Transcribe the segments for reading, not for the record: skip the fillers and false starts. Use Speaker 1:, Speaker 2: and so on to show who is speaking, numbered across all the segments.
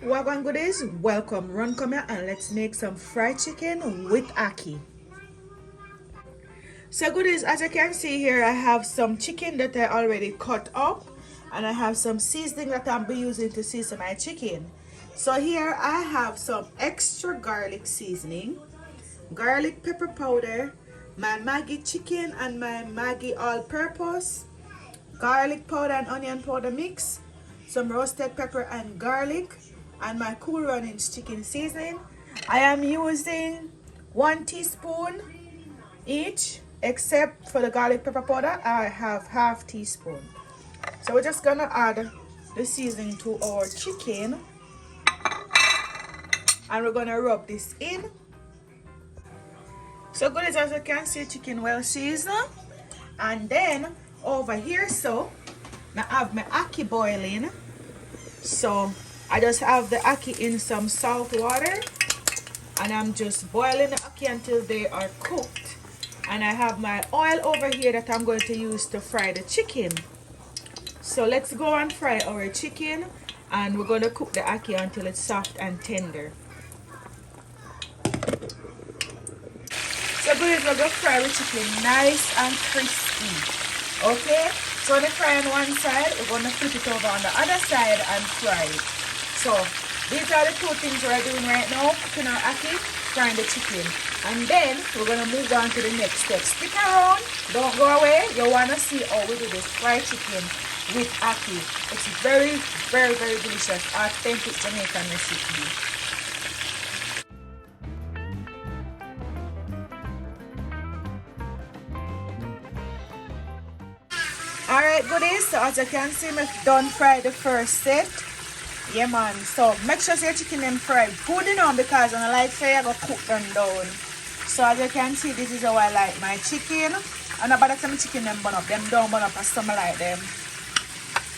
Speaker 1: Wagwan goodies, welcome. Run come here and let's make some fried chicken with ackee. So goodies, as you can see here, I have some chicken that I already cut up, and I have some seasoning that I'll be using to season my chicken. So here I have some extra garlic seasoning, garlic pepper powder, my Maggi chicken and my Maggi all-purpose, garlic powder and onion powder mix, some roasted pepper and garlic, and my Cool Runnings chicken seasoning. I am using 1 teaspoon each, except for the garlic pepper powder I have half teaspoon. So we're just gonna add the seasoning to our chicken, and we're gonna rub this in. So good, as you can see, chicken well seasoned. And then over here, so I have my ackee boiling. So I just have the ackee in some salt water, and I'm just boiling the ackee until they are cooked. And I have my oil over here that I'm going to use to fry the chicken. So let's go and fry our chicken, and we're going to cook the ackee until it's soft and tender. So good, we're going to fry the chicken nice and crispy. Okay, so when you fry on one side, we're going to flip it over on the other side and fry it. So these are the two things we're doing right now: cooking our ackee, frying the chicken, and then we're going to move on to the next step. Stick around, don't go away. You want to see how we do this fried chicken with ackee. It's very, very, very delicious, authentic Jamaican recipe. Alright goodies, so as you can see, I've done fry the first set. Yeah man, so make sure your chicken them fried good enough, because when I like say I go cook them down. So as you can see, this is how I like my chicken. And about some chicken them burn up, them don't burn up as some like them.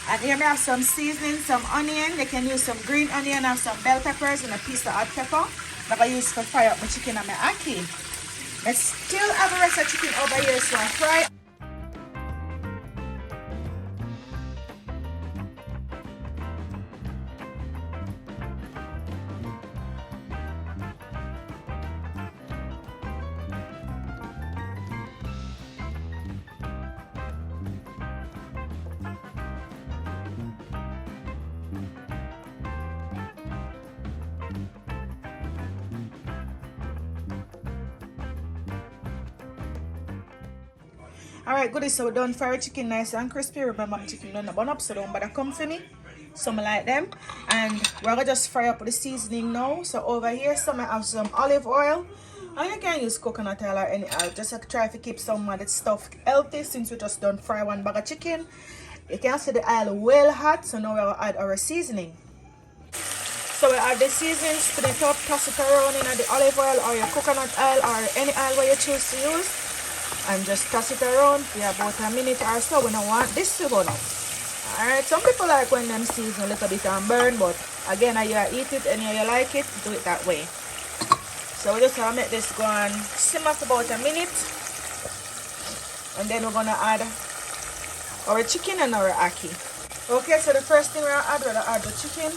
Speaker 1: And here I have some seasoning, some onion. You can use some green onion and some bell peppers and a piece of hot pepper that I use to fry up my chicken and my ackee. I still have the rest of chicken over here, so I fry. Alright, goodies, so we're done fry chicken nice and crispy. Remember, chicken don't burn up, so don't bother come for me. Some like them. And we're gonna just fry up the seasoning now. So over here, some I have some olive oil. And you can use coconut oil or any oil. Just try to keep some of the stuff healthy, since we just done fry one bag of chicken. You can see the oil well hot, so now we'll add our seasoning. So we add the seasoning, spin it up, toss it around in the olive oil or your coconut oil or any oil where you choose to use. And just toss it around for about a minute or so. We don't want this to burn up. Alright, some people like when them season a little bit and burn, but again, you eat it and you like it, do it that way. So we just gonna make this go and simmer for about a minute, and then we're gonna add our chicken and our ackee. Okay, so the first thing we're gonna add the chicken.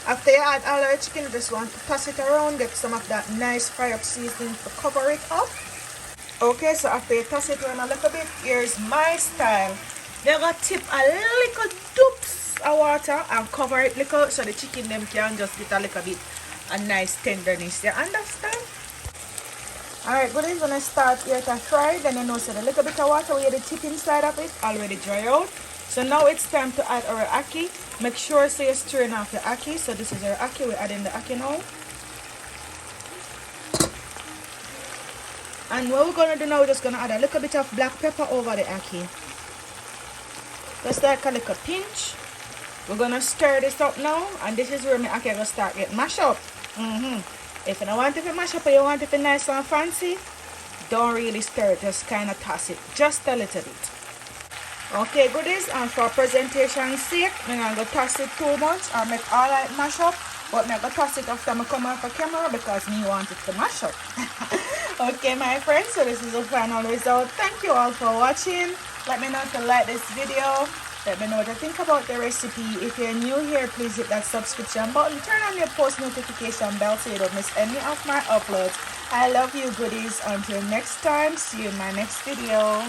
Speaker 1: After you add all our chicken, you just want to toss it around, get some of that nice fry up seasoning to cover it up. Okay, so after you toss it around a little bit, here's my style. You're going to tip a little doops of water and cover it little, so the chicken them can just get a little bit a nice tenderness. You understand? Alright, good is when I start here to fry, then you know, so the little bit of water where the tip inside of it already dry out. So now it's time to add our ackee. Make sure so you're stirring off the ackee. So this is our ackee. We're adding the ackee now. And what we're going to do now, we're just going to add a little bit of black pepper over the ackee. Just like a little pinch. We're going to stir this up now. And this is where my ackee will start getting mashed up. If you don't want it to mash up or you want it to nice and fancy, don't really stir it. Just kind of toss it just a little bit. Okay, goodies, and for presentation's sake, I'm going to toss it too much or make all like mash up, but I'm going to toss it after I come off the camera because me want it to mash up. Okay, my friends, so this is the final result. Thank you all for watching. Let me know if you like this video. Let me know what you think about the recipe. If you're new here, please hit that subscription button. Turn on your post notification bell so you don't miss any of my uploads. I love you goodies. Until next time, see you in my next video.